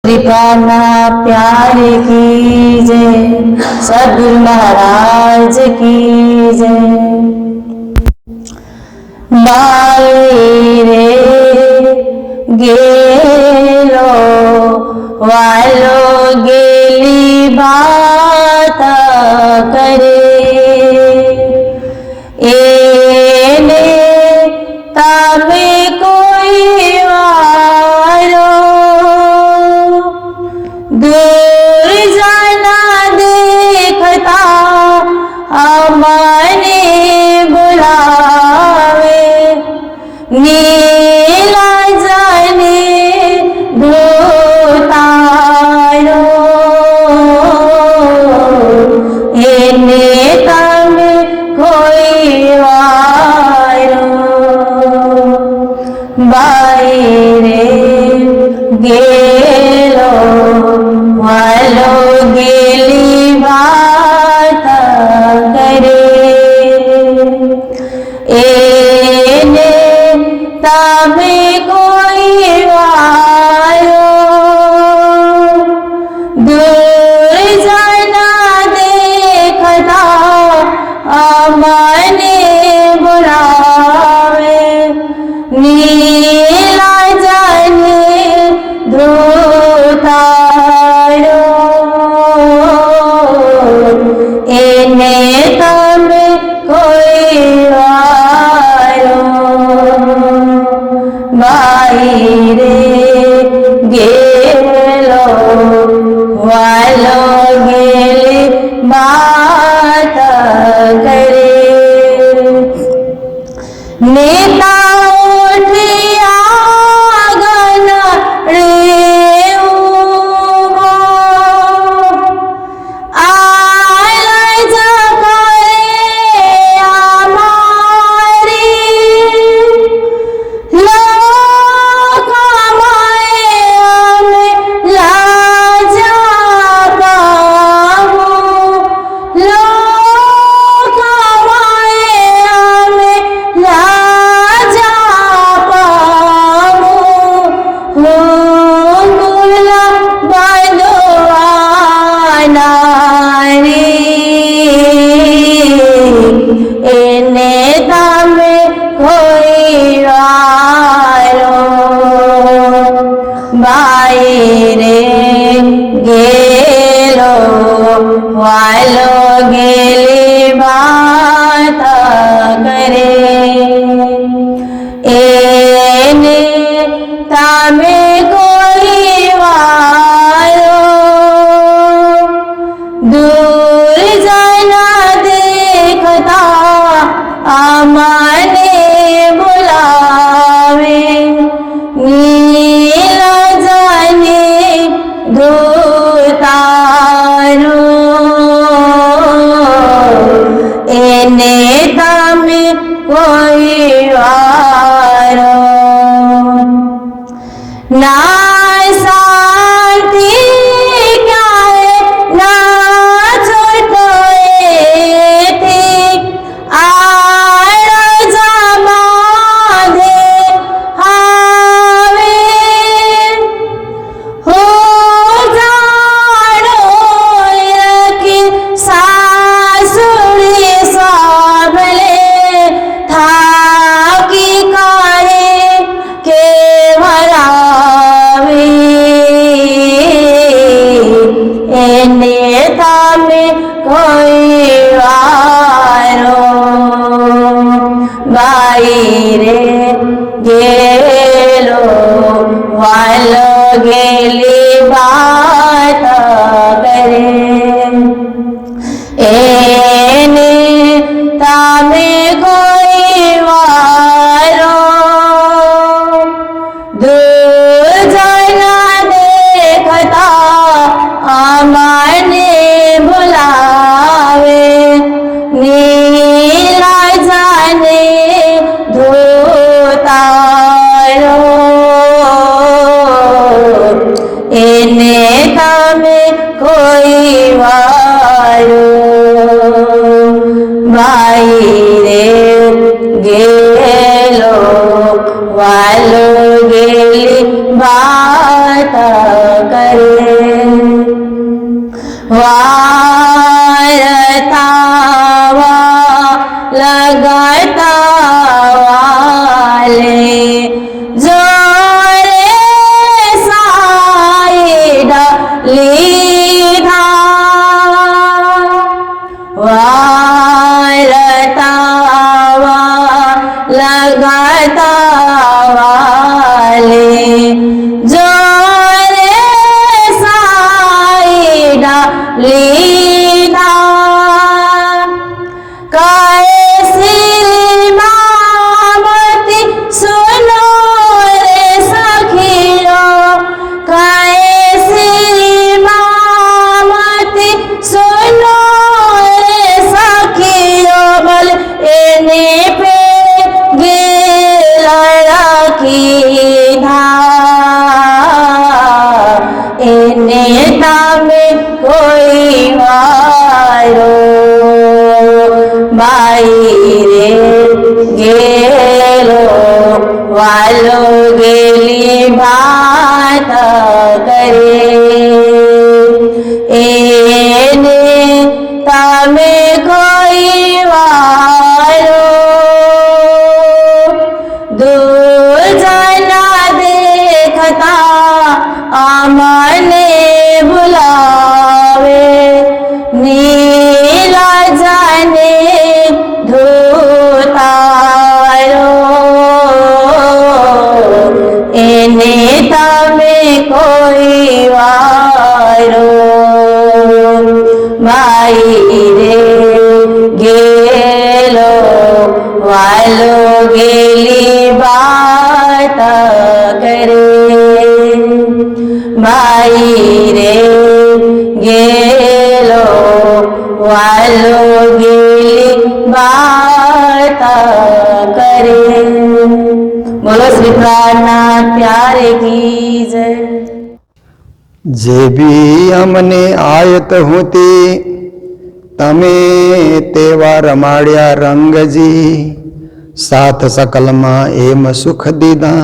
कृपाना प्यार की जय, सद्गुरु महाराज की जय। बाई रे गेलो वालो गेली बात करे, एने तमे कोई वारो दूर जाना देखता हमने बुलावे, नीला जाने धोतारो, एने तमे कोई वारो बाईरे गेलो वालो गेली बात करे, एने तमे कोई वारो दूर जाना देखता हमने बुलावे, नीला जाने धोतारो, एने तमे कोई वारो बाईरे गेलो वालो गेली बात करे, नेता उठिया गन रे उगो, आय जगरे आमारी, लोक माया में लाजा पामो, लोक माया में लाजा पामो, हो गुला बंधुआ नारी, एने तमे कोई वारो बाईरे गेलो वालो गेली बात करे, एने तमे कोई वारो दूर जाना देखता हमने बुलावे, नीला जाने धोतारो, एने तमे कोई वारो ना शांति क्या है ना छोटे थी, आड़ जमाधे हावे, हो जानो यकी सासुरी साबले था की काहे के भरावे, एने तमे कोई वारो बाईरे गेलो वालो गेली बात करे, एने तमे कोई वारो दूर जाना देखता हमने बुलावे, नीला जाने धोतारो, एने तमे कोई वारो बाईरे गेलो वालो गेली बात करे। करे। वारतावा लगाता वाले जोरे साइड लीधा। वारतावा लगाता वाले जोरे साइड लीधा। कैसी मामती सुनो रे सखियो, कैसी मामती सुनो रे सखियो। बल एने पे गेला की धा, एने तामे कोई वारो। बाई रे गेलो वालो गेली भात करे। एने तामे कोई वारो। दो जना देखता आमने बुलावे, नीला जाने धोतारो। एने तामे कोई वारो। माई रे गेलो वालो गेली बात करे। माई रे गेलो वालो गेली बात करे। बोलो श्री प्राणनाथ प्यारे की जय। जे भी अमने आयत होती तमे तेवा रमाड़िया रंगजी। साथ सकल मां एम सुख दीदा,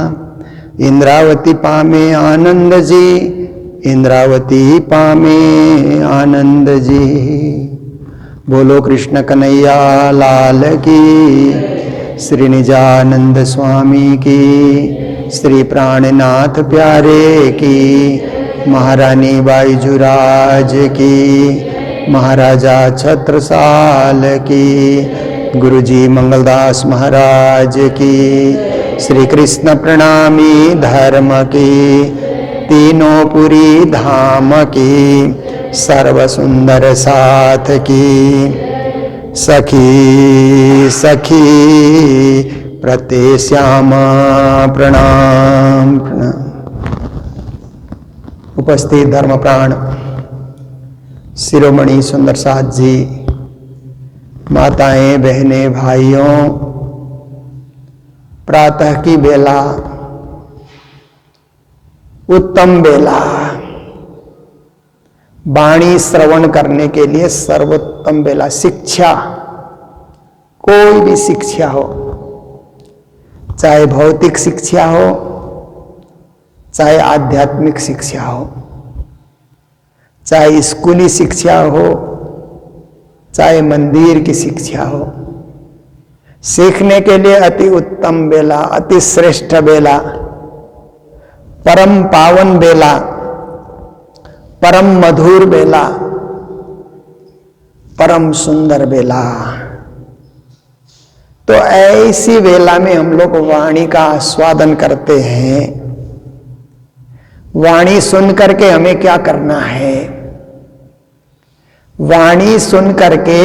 इंद्रावती पामे आनंद जी, इंद्रावती पामे आनंद जी। बोलो कृष्ण कन्हैया लाल की, श्री निजानंद स्वामी की, श्री प्राणनाथ प्यारे की, महारानी बाईजुराज की, महाराजा छत्रसाल की, गुरुजी मंगलदास महाराज की, श्री कृष्ण प्रणामी धर्म की, तीनों पुरी धाम की, सर्व सुंदर साथ की। सखी सखी प्रत्यय श्यामा प्रणाम प्रणाम। उपस्थित धर्म प्राण शिरोमणि सुंदर साथ जी, माताएं बहनें भाइयों, प्रातः की बेला उत्तम बेला, वाणी श्रवण करने के लिए सर्वोत्तम बेला। शिक्षा, कोई भी शिक्षा हो, चाहे भौतिक शिक्षा हो, चाहे आध्यात्मिक शिक्षा हो, चाहे स्कूली शिक्षा हो, चाहे मंदिर की शिक्षा हो, सीखने के लिए अति उत्तम बेला, अति श्रेष्ठ बेला, परम पावन बेला, परम मधुर बेला, परम सुंदर बेला। तो ऐसी बेला में हम लोग वाणी का आस्वादन करते हैं। वाणी सुन करके हमें क्या करना है? वाणी सुन करके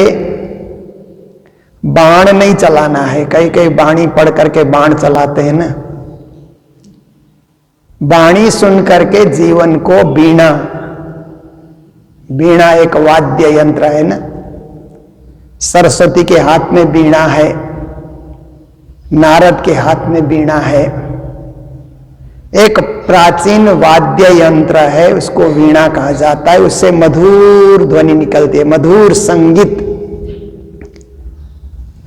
बाण नहीं चलाना है। कई कई वाणी पढ़ करके बाण चलाते हैं ना। वाणी सुन करके जीवन को बीणा, बीणा एक वाद्य यंत्र है ना। सरस्वती के हाथ में बीणा है, नारद के हाथ में बीणा है। एक प्राचीन वाद्य यंत्र है, उसको वीणा कहा जाता है। उससे मधुर ध्वनि निकलती है, मधुर संगीत।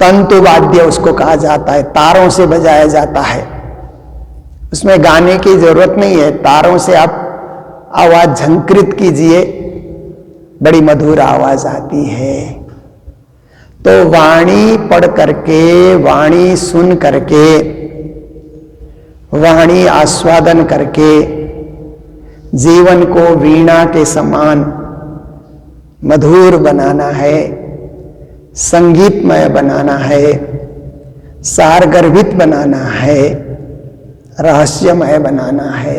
तंतु वाद्य उसको कहा जाता है, तारों से बजाया जाता है। उसमें गाने की जरूरत नहीं है, तारों से आप आवाज झंकृत कीजिए, बड़ी मधुर आवाज आती है। तो वाणी पढ़ करके, वाणी सुन करके, वाणी आस्वादन करके जीवन को वीणा के समान मधुर बनाना है, संगीतमय बनाना है, सारगर्भित बनाना है, रहस्यमय बनाना है।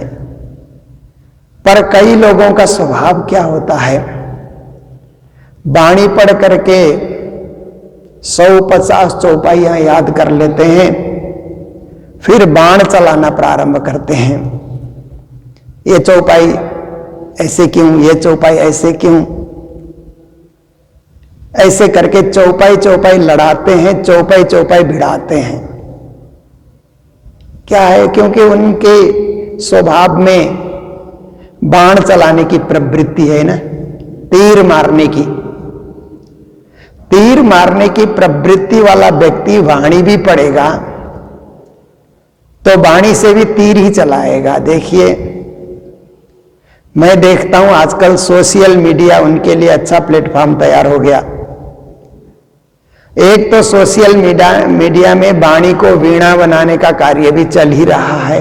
पर कई लोगों का स्वभाव क्या होता है, वाणी पढ़ करके 150 चौपाइयां याद कर लेते हैं, फिर बाण चलाना प्रारंभ करते हैं। ये चौपाई ऐसे क्यों, ये चौपाई ऐसे क्यों, ऐसे करके चौपाई चौपाई लड़ाते हैं, चौपाई चौपाई भिड़ाते हैं। क्या है, क्योंकि उनके स्वभाव में बाण चलाने की प्रवृत्ति है ना, तीर मारने की। तीर मारने की प्रवृत्ति वाला व्यक्ति वाणी भी पढ़ेगा तो वाणी से भी तीर ही चलाएगा। देखिए, मैं देखता हूं आजकल सोशल मीडिया उनके लिए अच्छा प्लेटफॉर्म तैयार हो गया। एक तो सोशल मीडिया में वाणी को वीणा बनाने का कार्य भी चल ही रहा है।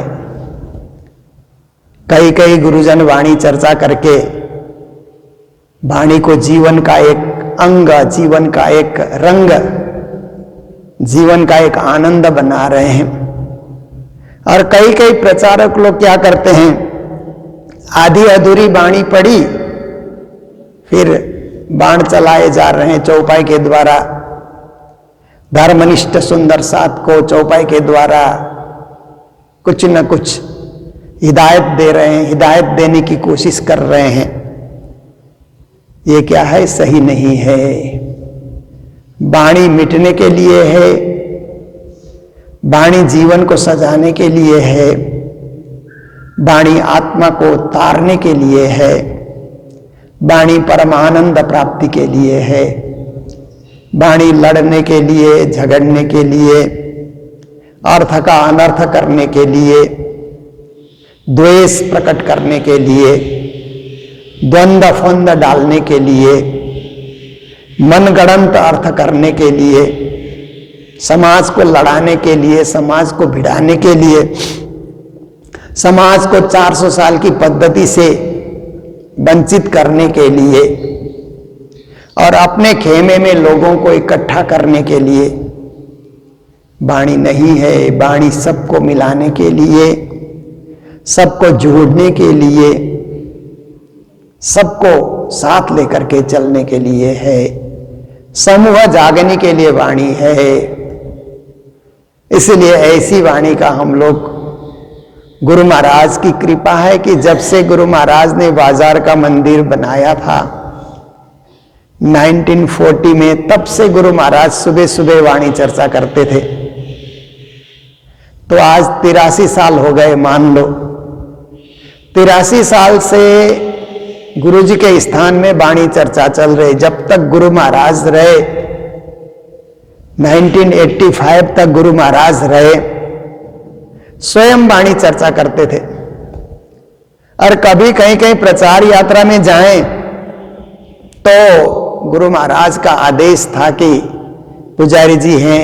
कई कई गुरुजन वाणी चर्चा करके वाणी को जीवन का एक अंग, जीवन का एक रंग, जीवन का एक आनंद बना रहे हैं। और कई कई प्रचारक लोग क्या करते हैं, आधी अधूरी वाणी पढ़ी, फिर बाण चलाए जा रहे हैं चौपाई के द्वारा। धर्मनिष्ठ सुंदर साथ को चौपाई के द्वारा कुछ न कुछ हिदायत दे रहे हैं, हिदायत देने की कोशिश कर रहे हैं। ये क्या है, सही नहीं है। वाणी मिटने के लिए है, वाणी जीवन को सजाने के लिए है, वाणी आत्मा को तारने के लिए है, वाणी परमानंद प्राप्ति के लिए है, वाणी लड़ने के लिए, झगड़ने के लिए, अर्थ का अनर्थ करने के लिए, द्वेष प्रकट करने के लिए, द्वंद्व फंद डालने के लिए, मनगढ़ंत अर्थ करने के लिए, समाज को लड़ाने के लिए, समाज को भिड़ाने के लिए, समाज को 400 साल की पद्धति से वंचित करने के लिए और अपने खेमे में लोगों को इकट्ठा करने के लिए वाणी नहीं है। वाणी सबको मिलाने के लिए, सबको जोड़ने के लिए, सबको साथ लेकर के चलने के लिए है, समूह जागने के लिए वाणी है। इसलिए ऐसी वाणी का हम लोग, गुरु महाराज की कृपा है कि जब से गुरु महाराज ने बाजार का मंदिर बनाया था 1940 में, तब से गुरु महाराज सुबह सुबह वाणी चर्चा करते थे। तो आज 83 साल हो गए, मान लो 83 साल से गुरु जी के स्थान में वाणी चर्चा चल रही। जब तक गुरु महाराज रहे, 1985 तक गुरु महाराज रहे, स्वयं वाणी चर्चा करते थे। और कभी कहीं कहीं प्रचार यात्रा में जाएं तो गुरु महाराज का आदेश था कि पुजारी जी हैं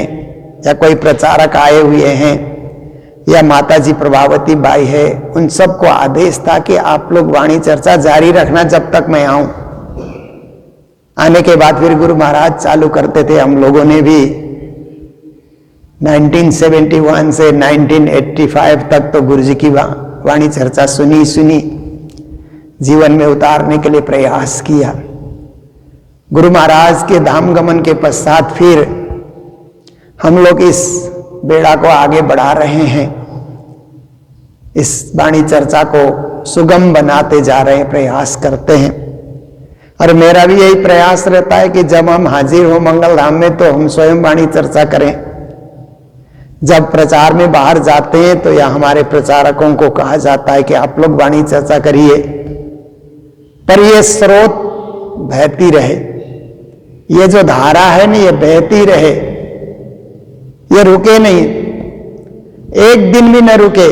या कोई प्रचारक आए हुए हैं या माता जी प्रभावती बाई है, उन सबको आदेश था कि आप लोग वाणी चर्चा जारी रखना जब तक मैं आऊं। आने के बाद फिर गुरु महाराज चालू करते थे। हम लोगों ने भी 1971 से 1985 तक तो गुरु जी की वाणी चर्चा सुनी, जीवन में उतारने के लिए प्रयास किया। गुरु महाराज के धाम गमन के पश्चात फिर हम लोग इस बेड़ा को आगे बढ़ा रहे हैं, इस वाणी चर्चा को सुगम बनाते जा रहे हैं, प्रयास करते हैं। और मेरा भी यही प्रयास रहता है कि जब हम हाजिर हो मंगल धाम में तो हम स्वयं वाणी चर्चा करें। जब प्रचार में बाहर जाते हैं तो या हमारे प्रचारकों को कहा जाता है कि आप लोग वाणी चर्चा करिए, पर ये स्रोत बहती रहे, ये जो धारा है ना ये बहती रहे, ये रुके नहीं, एक दिन भी न रुके।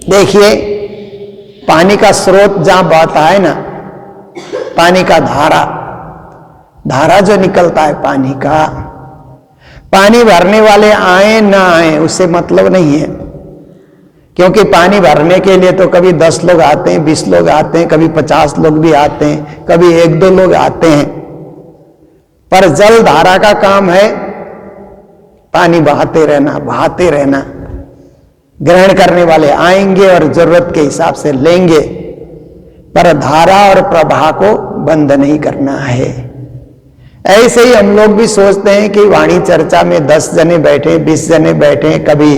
देखिए पानी का स्रोत जहां बहता है ना, पानी का धारा, धारा जो निकलता है पानी का, पानी भरने वाले आए ना आए उससे मतलब नहीं है, क्योंकि पानी भरने के लिए तो कभी 10 लोग आते हैं, 20 लोग आते हैं, कभी 50 लोग भी आते हैं, कभी 1-2 लोग आते हैं। पर जल धारा का काम है पानी बहाते रहना, बहाते रहना। ग्रहण करने वाले आएंगे और जरूरत के हिसाब से लेंगे, पर धारा और प्रवाह को बंद नहीं करना है। ऐसे ही हम लोग भी सोचते हैं कि वाणी चर्चा में 10 जने बैठे, 20 जने बैठे, कभी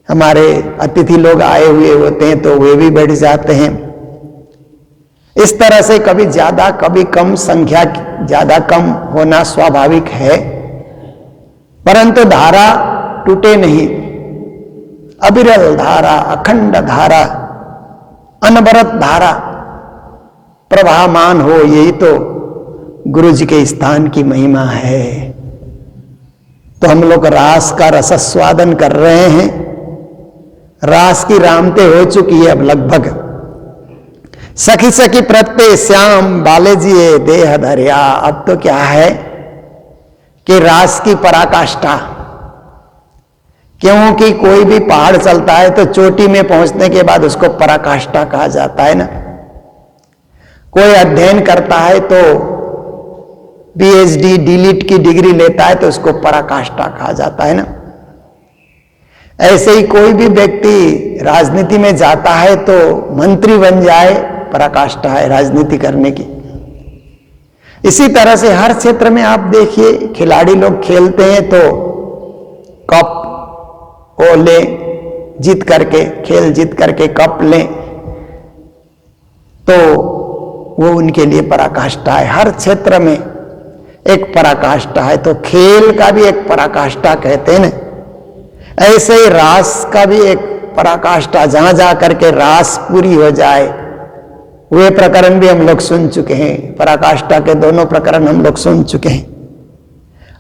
हमारे अतिथि लोग आए हुए होते हैं तो वे भी बैठ जाते हैं। इस तरह से कभी ज्यादा कभी कम, संख्या ज्यादा कम होना स्वाभाविक है, परंतु धारा टूटे नहीं। अविरल धारा, अखंड धारा, अनवरत धारा प्रवाहमान हो, यही तो गुरु जी के स्थान की महिमा है। तो हम लोग रास का रसस्वादन कर रहे हैं। रास की रामते हो चुकी है अब लगभग। सखी सखी प्रत्यय श्याम बाले जी देह धरिया। अब तो क्या है कि रास की पराकाष्ठा, क्योंकि कोई भी पहाड़ चलता है तो चोटी में पहुंचने के बाद उसको पराकाष्ठा कहा जाता है ना। कोई अध्ययन करता है तो PhD डीलिट की डिग्री लेता है तो उसको पराकाष्ठा कहा जाता है ना। ऐसे ही कोई भी व्यक्ति राजनीति में जाता है तो मंत्री बन जाए, पराकाष्ठा है राजनीति करने की। इसी तरह से हर क्षेत्र में आप देखिए, खिलाड़ी लोग खेलते हैं तो कप वो ले, जीत करके, खेल जीत करके कप लें तो वो उनके लिए पराकाष्ठा है। हर क्षेत्र में एक पराकाष्ठा है, तो खेल का भी एक पराकाष्ठा कहते हैं ना। ऐसे ही रास का भी एक पराकाष्ठा, जहां जा करके रास पूरी हो जाए, वे प्रकरण भी हम लोग सुन चुके हैं। पराकाष्ठा के दोनों प्रकरण हम लोग सुन चुके हैं।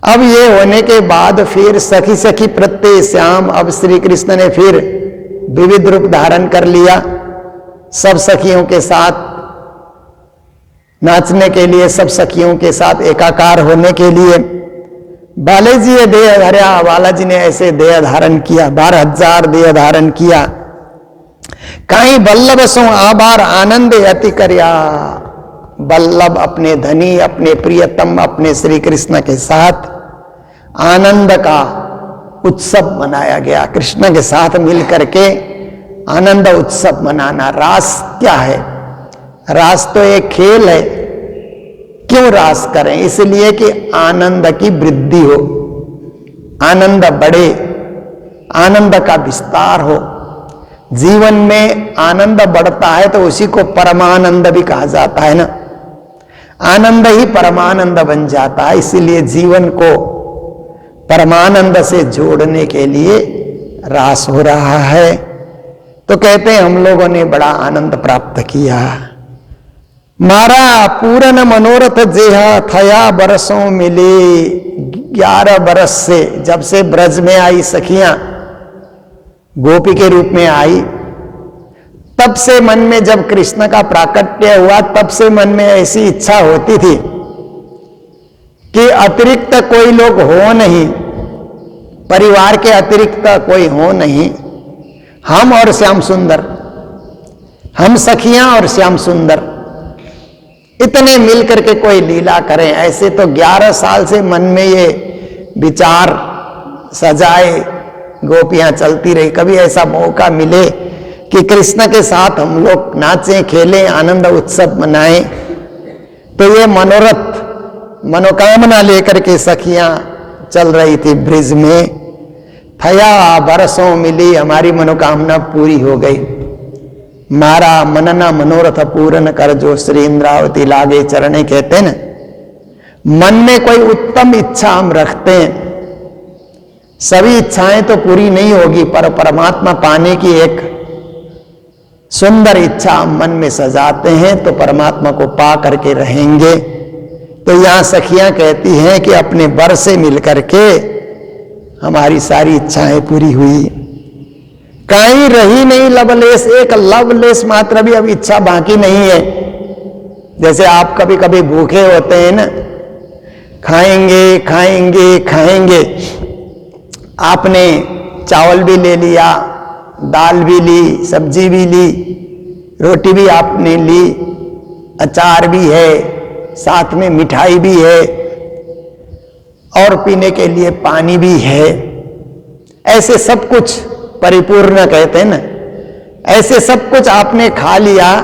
अब ये होने के बाद फिर सखी सखी प्रत्यय श्याम, अब श्री कृष्ण ने फिर विविध रूप धारण कर लिया। सब सखियों के साथ नाचने के लिए, सब सखियों के साथ एकाकार होने के लिए बालाजी ने देह धरा। बालाजी ने ऐसे देह धारण किया, 12,000 देह धारण किया। कहीं बल्लभ सो आभार आनंद अति करया। बल्लभ अपने धनी, अपने प्रियतम, अपने श्री कृष्ण के साथ आनंद का उत्सव मनाया गया। कृष्ण के साथ मिलकर के आनंद उत्सव मनाना। रास क्या है? रास तो एक खेल है। क्यों रास करें? इसलिए कि आनंद की वृद्धि हो, आनंद बढ़े, आनंद का विस्तार हो। जीवन में आनंद बढ़ता है तो उसी को परमानंद भी कहा जाता है ना। आनंद ही परमानंद बन जाता है। इसीलिए जीवन को परमानंद से जोड़ने के लिए रास हो रहा है। तो कहते हैं हम लोगों ने बड़ा आनंद प्राप्त किया। मारा पूर्ण मनोरथ जेहा थया बरसों मिले। 11 बरस से, जब से ब्रज में आई सखियां, गोपी के रूप में आई, तब से मन में, जब कृष्ण का प्राकट्य हुआ, तब से मन में ऐसी इच्छा होती थी कि अतिरिक्त कोई लोग हो नहीं, परिवार के अतिरिक्त कोई हो नहीं, हम और श्याम सुंदर, हम सखियां और श्याम सुंदर इतने मिलकर के कोई लीला करें। ऐसे तो 11 साल से मन में ये विचार सजाए गोपियां चलती रही। कभी ऐसा मौका मिले कि कृष्ण के साथ हम लोग नाचें, खेलें, आनंद उत्सव मनाएं, तो ये मनोरथ, मनोकामना लेकर के सखियां चल रही थी ब्रिज में। थया बरसों मिली, हमारी मनोकामना पूरी हो गई। मारा मनना मनोरथ पूर्ण कर जो श्री इंद्रावती लागे चरणे, कहते हैं ना। मन में कोई उत्तम इच्छा हम रखते हैं, सभी इच्छाएं तो पूरी नहीं होगी, पर परमात्मा पाने की एक सुंदर इच्छा हम मन में सजाते हैं तो परमात्मा को पा करके रहेंगे। तो यहां सखियां कहती हैं कि अपने वर से मिलकर के हमारी सारी इच्छाएं पूरी हुई। कहीं रही नहीं लवलेस, एक लवलेस मात्र भी अब इच्छा बाकी नहीं है। जैसे आप कभी कभी भूखे होते हैं ना, खाएंगे खाएंगे खाएंगे, आपने चावल भी ले लिया, दाल भी ली, सब्जी भी ली, रोटी भी आपने ली, अचार भी है, साथ में मिठाई भी है और पीने के लिए पानी भी है। ऐसे सब कुछ परिपूर्ण कहते हैं ना, ऐसे सब कुछ आपने खा लिया।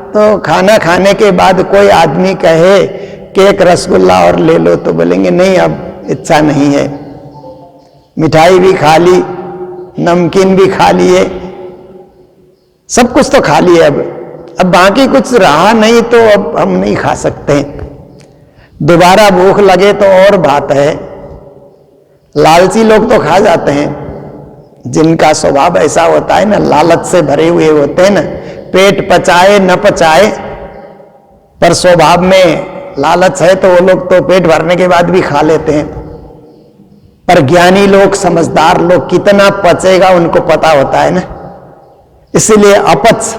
तो खाना खाने के बाद कोई आदमी कहे कि एक रसगुल्ला और ले लो, तो बोलेंगे नहीं अब इच्छा नहीं है। मिठाई भी खा ली, नमकीन भी खा लिए, सब कुछ तो खा लिए, अब बाकी कुछ रहा नहीं, तो अब हम नहीं खा सकते। दोबारा भूख लगे तो और बात है। लालची लोग तो खा जाते हैं, जिनका स्वभाव ऐसा होता है ना, लालच से भरे हुए होते हैं ना, पेट पचाए न पचाए पर स्वभाव में लालच है, तो वो लोग तो पेट भरने के बाद भी खा लेते हैं। पर ज्ञानी लोग, समझदार लोग, कितना पचेगा उनको पता होता है ना, इसलिए अपच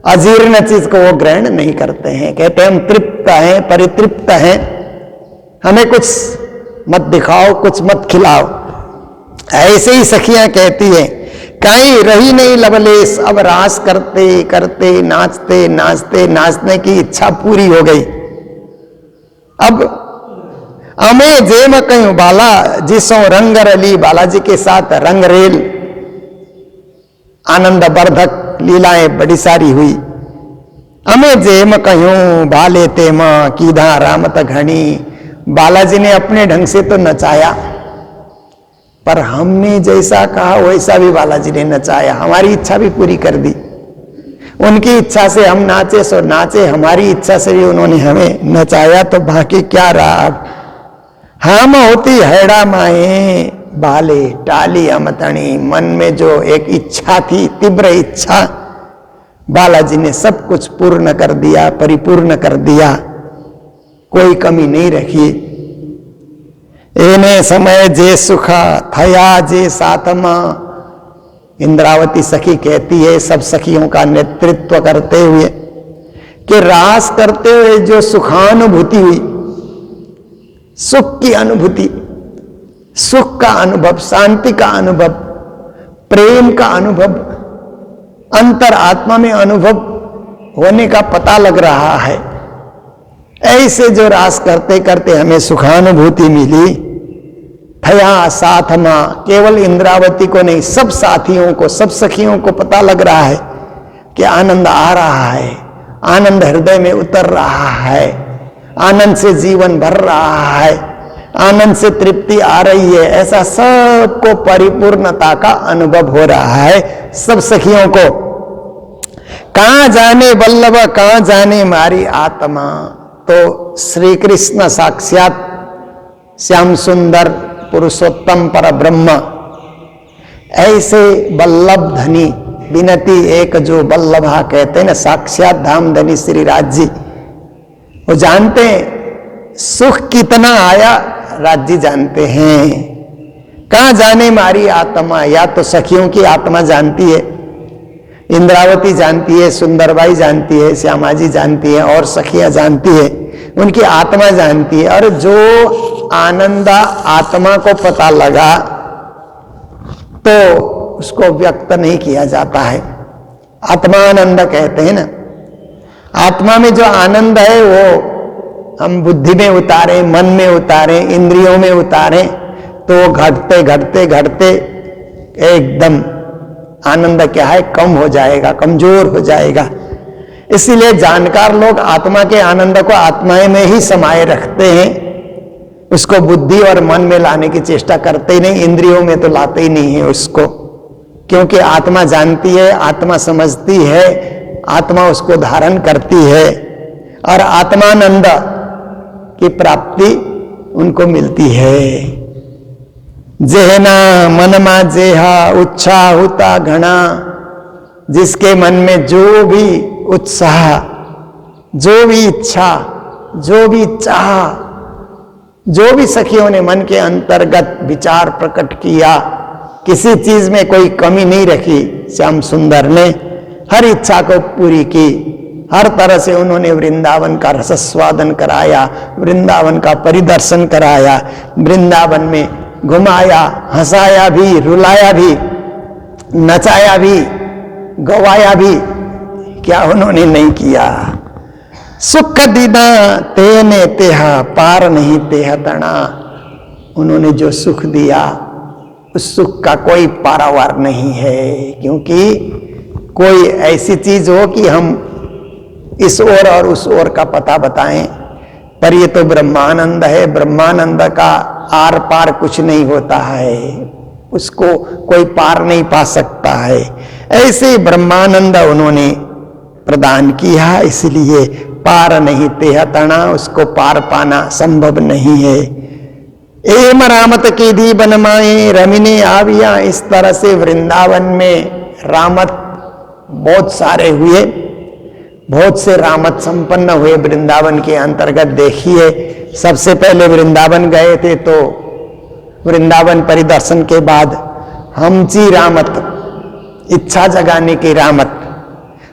अजीर्ण चीज को वो ग्रहण नहीं करते हैं। कहते हैं हम तृप्त हैं, परितृप्त हैं, हमें कुछ मत दिखाओ, कुछ मत खिलाओ। ऐसे ही सखियां कहती हैं, कहीं रही नहीं लवलेस, अब रास करते करते नाचते नाचते नाचने की इच्छा पूरी हो गई। अब अमे जेम कहीं बाला जिसों रंग रली, बालाजी के साथ रंग रेल आनंद वर्धक लीलाएं बड़ी सारी हुई। अमे जेम कहूं बाले तेम कीधा रामत घनी, बालाजी ने अपने ढंग से तो नचाया, पर हमने जैसा कहा वैसा भी बालाजी ने नचाया, हमारी इच्छा भी पूरी कर दी। उनकी इच्छा से हम नाचे सो नाचे, हमारी इच्छा से भी उन्होंने हमें नचाया, तो बाकी क्या रहा। अब हम होती हैड़ा माए बाले टाली अमतणी, मन में जो एक इच्छा थी, तीव्र इच्छा, बालाजी ने सब कुछ पूर्ण कर दिया, परिपूर्ण कर दिया, कोई कमी नहीं रखी। एने समय जे सुखा थया जे साथमा, इंद्रावती सखी कहती है सब सखियों का नेतृत्व करते हुए कि रास करते हुए जो सुखानुभूति हुई, सुख की अनुभूति, सुख का अनुभव, शांति का अनुभव, प्रेम का अनुभव, अंतर आत्मा में अनुभव होने का पता लग रहा है। ऐसे जो रास करते करते हमें सुखानुभूति मिली, थया साथमा, केवल इंद्रावती को नहीं, सब साथियों को, सब सखियों को पता लग रहा है कि आनंद आ रहा है, आनंद हृदय में उतर रहा है, आनंद से जीवन भर रहा है, आनंद से तृप्ति आ रही है। ऐसा सबको परिपूर्णता का अनुभव हो रहा है सब सखियों को। कहां जाने वल्लभ कहां जाने मारी आत्मा, तो श्री कृष्ण साक्षात श्याम सुंदर पुरुषोत्तम पर ब्रह्म, ऐसे वल्लभ धनी विनती एक जो वल्लभा कहते हैं ना, साक्षात धाम धनी श्री राज जी, वो जानते हैं सुख कितना आया, राज जी जानते हैं। कहां जाने मारी आत्मा, या तो सखियों की आत्मा जानती है, इंद्रावती जानती है, सुंदरबाई जानती है, श्यामा जी जानती है, और सखियां जानती है, उनकी आत्मा जानती है। और जो आनंद आत्मा को पता लगा तो उसको व्यक्त नहीं किया जाता है, आत्मानंद कहते हैं ना। आत्मा में जो आनंद है वो हम बुद्धि में उतारें, मन में उतारें, इंद्रियों में उतारें, तो घटते घटते घटते एकदम आनंद क्या है, कम हो जाएगा, कमजोर हो जाएगा। इसीलिए जानकार लोग आत्मा के आनंद को आत्माएं में ही समाये रखते हैं, उसको बुद्धि और मन में लाने की चेष्टा करते ही नहीं, इंद्रियों में तो लाते ही नहीं है उसको, क्योंकि आत्मा जानती है, आत्मा समझती है, आत्मा उसको धारण करती है, और आत्मानंद की प्राप्ति उनको मिलती है। जेहना मनमा जेहा उत्साह होता घना, जिसके मन में जो भी उत्साह, जो भी इच्छा, जो भी चाह, जो भी सखियों ने मन के अंतर्गत विचार प्रकट किया, किसी चीज में कोई कमी नहीं रखी श्याम सुंदर ने, हर इच्छा को पूरी की। हर तरह से उन्होंने वृंदावन का रसस्वादन कराया, वृंदावन का परिदर्शन कराया, वृंदावन में घुमाया, हंसाया भी, रुलाया भी, नचाया भी, गवाया भी। क्या उन्होंने नहीं किया। सुख दीदा तेने तेहा पार नहीं तेह तना। उन्होंने जो सुख दिया उस सुख का कोई पारावार नहीं है, क्योंकि कोई ऐसी चीज हो कि हम इस ओर और उस ओर का पता बताएं, पर ये तो ब्रह्मानंद है। ब्रह्मानंद का आर पार कुछ नहीं होता है, उसको कोई पार नहीं पा सकता है। ऐसे ब्रह्मानंद उन्होंने प्रदान किया, इसलिए पार नहीं तेह तना, उसको पार पाना संभव नहीं है। एम रामत की दी बनमाए रमिने आविया। इस तरह से वृंदावन में रामत बहुत सारे हुए, बहुत से रामत संपन्न हुए वृंदावन के अंतर्गत। देखिए, सबसे पहले वृंदावन गए थे तो वृंदावन परिदर्शन के बाद हमची रामत, इच्छा जगाने की रामत,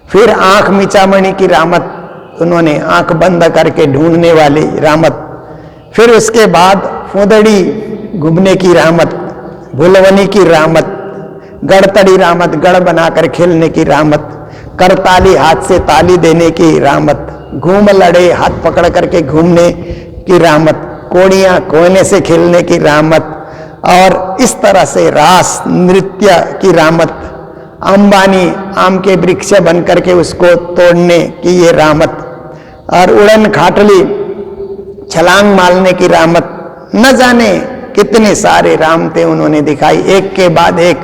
फिर आंख मिचामणि की रामत, उन्होंने आंख बंद करके ढूंढने वाली रामत, फिर उसके बाद फुदड़ी घूमने की रामत, भुलवनी की रामत, गढ़तड़ी रामत, गढ़ बनाकर खेलने की रामत, करताली हाथ से ताली देने की रामत, घूम लड़े हाथ पकड़ करके घूमने की रामत, कोड़ियां कोयने से खेलने की रामत, और इस तरह से रास नृत्य की रामत, अंबानी आम के वृक्ष बन करके उसको तोड़ने की ये रामत, और उड़न खाटली छलांग मारने की रामत, न जाने कितने सारे रामते उन्होंने दिखाई। एक के बाद एक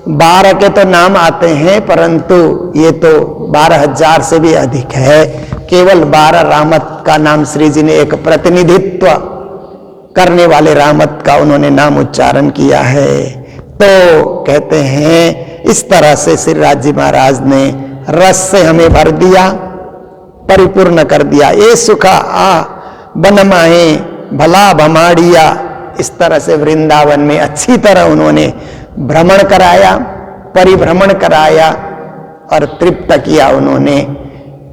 12 के तो नाम आते हैं, परंतु ये तो 12,000 से भी अधिक है। केवल 12 रामत का नाम श्री जी ने, एक प्रतिनिधित्व करने वाले रामत का उन्होंने नाम उच्चारण किया है। तो कहते हैं इस तरह से श्री राज जी महाराज ने रस से हमें भर दिया, परिपूर्ण कर दिया। ये सुखा आ बनमाए भला भमाड़िया। इस तरह से वृंदावन में अच्छी तरह उन्होंने भ्रमण कराया, परिभ्रमण कराया और तृप्त किया उन्होंने।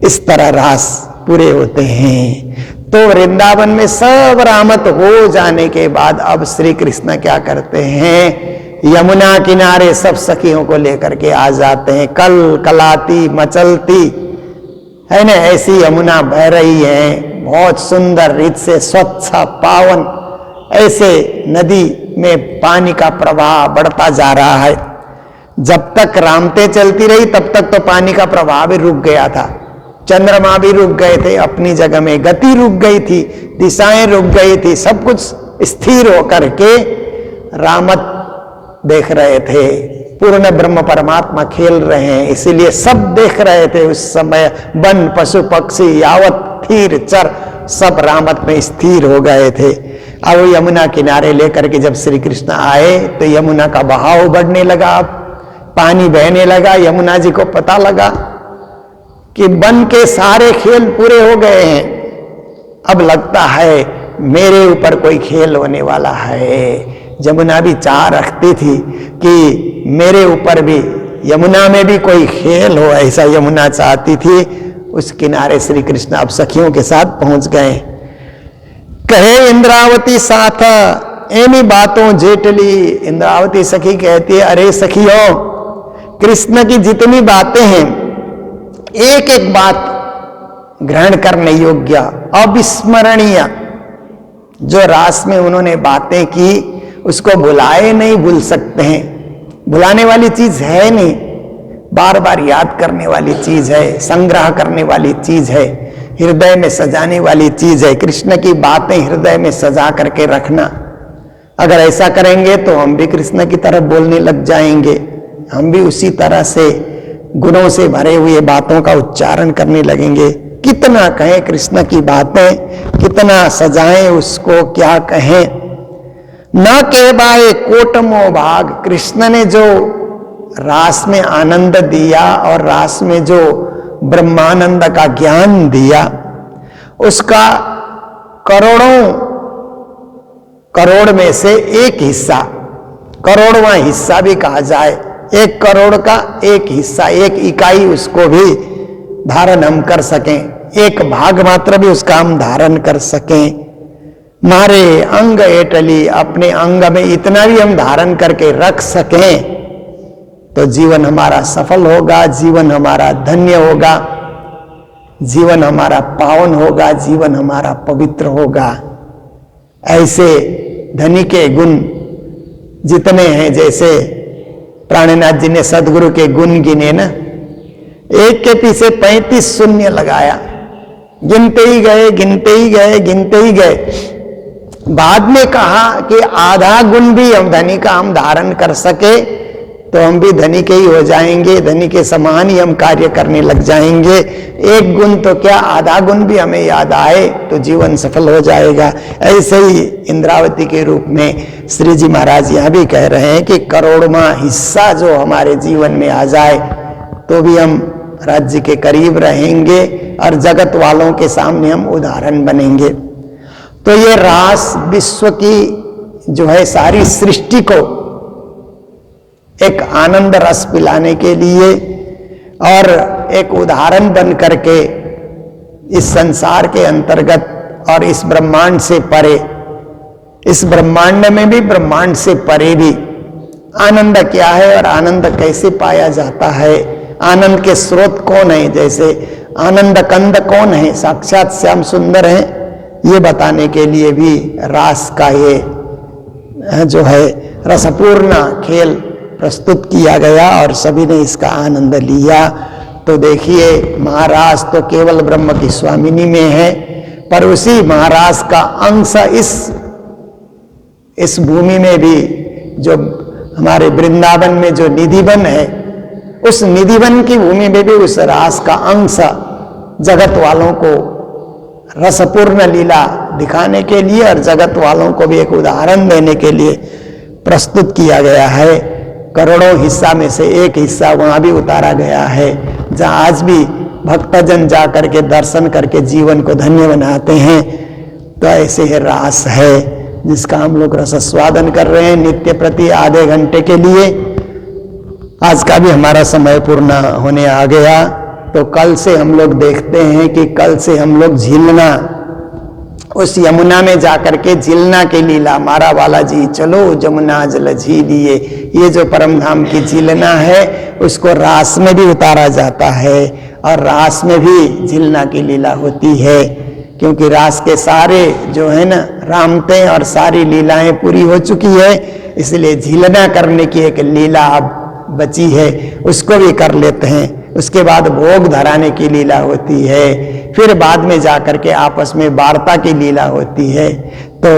इस तरह रास पूरे होते हैं। तो वृंदावन में सब रामत हो जाने के बाद अब श्री कृष्ण क्या करते हैं, यमुना किनारे सब सखियों को लेकर के आ जाते हैं। कल कलाती मचलती है ना, ऐसी यमुना बह रही है, बहुत सुंदर रीत से स्वच्छ पावन, ऐसे नदी में पानी का प्रवाह बढ़ता जा रहा है। जब तक रामते चलती रही तब तक तो पानी का प्रवाह भी रुक गया था, चंद्रमा भी रुक गए थे अपनी जगह में, गति रुक गई थी, दिशाएं रुक गई थी, सब कुछ स्थिर होकर के रामत देख रहे थे। पूर्ण ब्रह्म परमात्मा खेल रहे हैं, इसीलिए सब देख रहे थे उस समय। वन पशु पक्षी यावत थीर चर सब रामत में स्थिर हो गए थे। अब यमुना किनारे लेकर के जब श्री कृष्ण आए तो यमुना का बहाव बढ़ने लगा, अब पानी बहने लगा। यमुना जी को पता लगा कि वन के सारे खेल पूरे हो गए हैं, अब लगता है मेरे ऊपर कोई खेल होने वाला है। यमुना भी चाह रखती थी कि मेरे ऊपर भी, यमुना में भी कोई खेल हो, ऐसा यमुना चाहती थी। उस किनारे श्री कृष्ण अब सखियों के साथ पहुंच गए। कहे इंद्रावती साथ एनी बातों जेटली। इंद्रावती सखी कहती है, अरे सखियों, कृष्ण की जितनी बातें हैं एक एक बात ग्रहण करने योग्य, अविस्मरणीय। जो रास में उन्होंने बातें की उसको भुलाए नहीं भूल सकते हैं, भुलाने वाली चीज है नहीं, बार बार याद करने वाली चीज है, संग्रह करने वाली चीज है, हृदय में सजाने वाली चीज है। कृष्ण की बातें हृदय में सजा करके रखना, अगर ऐसा करेंगे तो हम भी कृष्ण की तरफ बोलने लग जाएंगे, हम भी उसी तरह से गुणों से भरे हुए बातों का उच्चारण करने लगेंगे। कितना कहें कृष्ण की बातें, कितना सजाएं उसको, क्या कहें। न कह पाए कोटमो भाग। कृष्ण ने जो रास में आनंद दिया और रास में जो ब्रह्मानंद का ज्ञान दिया, उसका करोड़ों करोड़ में से एक हिस्सा करोड़वां हिस्सा भी कहा जाए, 1 करोड़ का 1 हिस्सा, 1 इकाई उसको भी धारण हम कर सकें, 1 भाग मात्र भी उसका हम धारण कर सकें। मारे अंग एटली, अपने अंग में इतना भी हम धारण करके रख सकें तो जीवन हमारा सफल होगा, जीवन हमारा धन्य होगा, जीवन हमारा पावन होगा, जीवन हमारा पवित्र होगा। ऐसे धनी के गुण जितने हैं, जैसे प्राणनाथ जी ने सदगुरु के गुण गिने ना, एक के पीछे 35 शून्य लगाया, गिनते ही गए, गिनते ही गए, गिनते ही गए। बाद में कहा कि आधा गुण भी हम धनी का हम धारण कर सके तो हम भी धनी के ही हो जाएंगे, धनी के समान ही हम कार्य करने लग जाएंगे। 1 गुण तो क्या, आधा गुण भी हमें याद आए तो जीवन सफल हो जाएगा। ऐसे ही इंद्रावती के रूप में श्री जी महाराज यहाँ भी कह रहे हैं कि करोड़वां हिस्सा जो हमारे जीवन में आ जाए तो भी हम राज्य के करीब रहेंगे और जगत वालों के सामने हम उदाहरण बनेंगे। तो ये रास विश्व की जो है सारी सृष्टि को एक आनंद रस पिलाने के लिए और एक उदाहरण बन करके इस संसार के अंतर्गत और इस ब्रह्मांड से परे, इस ब्रह्मांड में भी ब्रह्मांड से परे भी आनंद क्या है और आनंद कैसे पाया जाता है, आनंद के स्रोत कौन है, जैसे आनंद कंद कौन है, साक्षात श्याम सुंदर है, ये बताने के लिए भी रास का ये जो है रसपूर्ण खेल प्रस्तुत किया गया और सभी ने इसका आनंद लिया। तो देखिए, महाराज तो केवल ब्रह्म की स्वामिनी में है, पर उसी महाराज का अंश इस भूमि में भी, जो हमारे वृंदावन में जो निधिवन है, उस निधिवन की भूमि में भी उस रास का अंश जगत वालों को रसपूर्ण लीला दिखाने के लिए और जगत वालों को भी एक उदाहरण देने के लिए प्रस्तुत किया गया है। करोड़ों हिस्सा में से 1 हिस्सा वहां भी उतारा गया है, जहां आज भी भक्तजन जा करके दर्शन करके जीवन को धन्य बनाते हैं। तो ऐसे ही रास है जिसका हम लोग रसस्वादन कर रहे हैं नित्य प्रति आधे घंटे के लिए। आज का भी हमारा समय पूर्ण होने आ गया, तो कल से हम लोग देखते हैं कि कल से हम लोग झीलना, उस यमुना में जाकर के झीलना की लीला, मारा वाला जी चलो जमुना जल झीलिए, ये जो परम धाम की झीलना है उसको रास में भी उतारा जाता है और रास में भी झीलना की लीला होती है, क्योंकि रास के सारे जो है ना रामते और सारी लीलाएं पूरी हो चुकी है, इसलिए झीलना करने की एक लीला अब बची है, उसको भी कर लेते हैं। उसके बाद भोग धराने की लीला होती है, फिर बाद में जाकर के आपस में वार्ता की लीला होती है। तो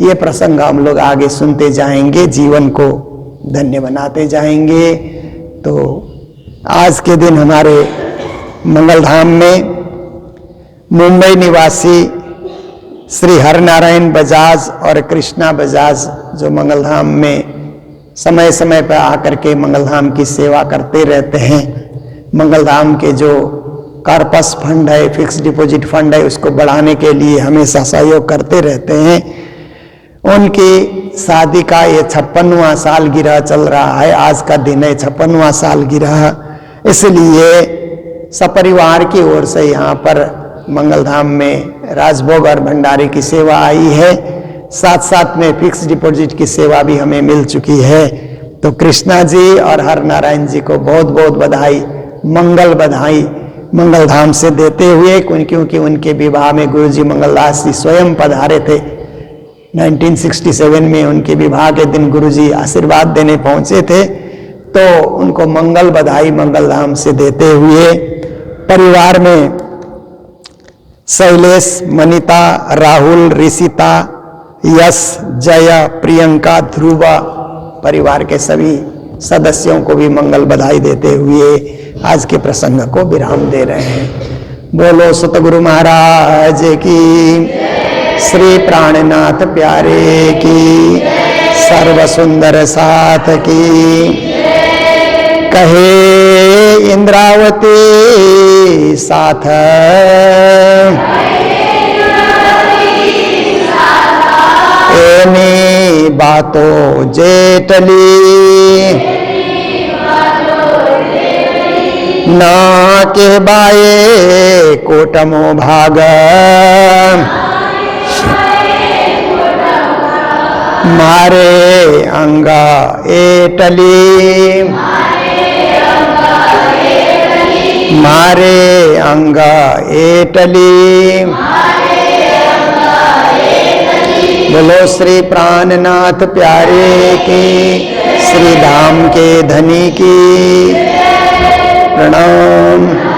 ये प्रसंग हम लोग आगे सुनते जाएंगे, जीवन को धन्य बनाते जाएंगे। तो आज के दिन हमारे मंगलधाम में मुंबई निवासी श्री हरनारायण बजाज और कृष्णा बजाज जो मंगलधाम में समय समय पर आकर के मंगलधाम की सेवा करते रहते हैं, मंगलधाम के जो कार्पस फंड है, फिक्स डिपॉजिट फंड है, उसको बढ़ाने के लिए हमेशा सहयोग करते रहते हैं। उनकी शादी का ये 56वां सालगिरह चल रहा है, आज का दिन है 56वां सालगिरह, इसलिए सपरिवार की ओर से यहाँ पर मंगलधाम में राजभोग और भंडारे की सेवा आई है, साथ साथ में फिक्स डिपॉजिट की सेवा भी हमें मिल चुकी है। तो कृष्णा जी और हरनारायण जी को बहुत बहुत बधाई, मंगल बधाई मंगलधाम से देते हुए, क्योंकि उनके विवाह में गुरुजी मंगलदास जी स्वयं पधारे थे। 1967 में उनके विवाह के दिन गुरुजी आशीर्वाद देने पहुंचे थे, तो उनको मंगल बधाई मंगलधाम से देते हुए परिवार में शैलेश, मनीता, राहुल, ऋषिता, यश, जया, प्रियंका, ध्रुवा परिवार के सभी सदस्यों को भी मंगल बधाई देते हुए आज के प्रसंग को विराम दे रहे हैं। बोलो सतगुरु महाराज की, श्री प्राणनाथ प्यारे की, सर्व सुंदर साथ की। कहे इंद्रावती साथ, एनी वातो जेटली ना के बाए कोटमो भाग मारे अंगा एटली मारे अंगा एटली। बोलो श्री प्राणनाथ प्यारे की, श्री धाम के धनी की प्रणाम।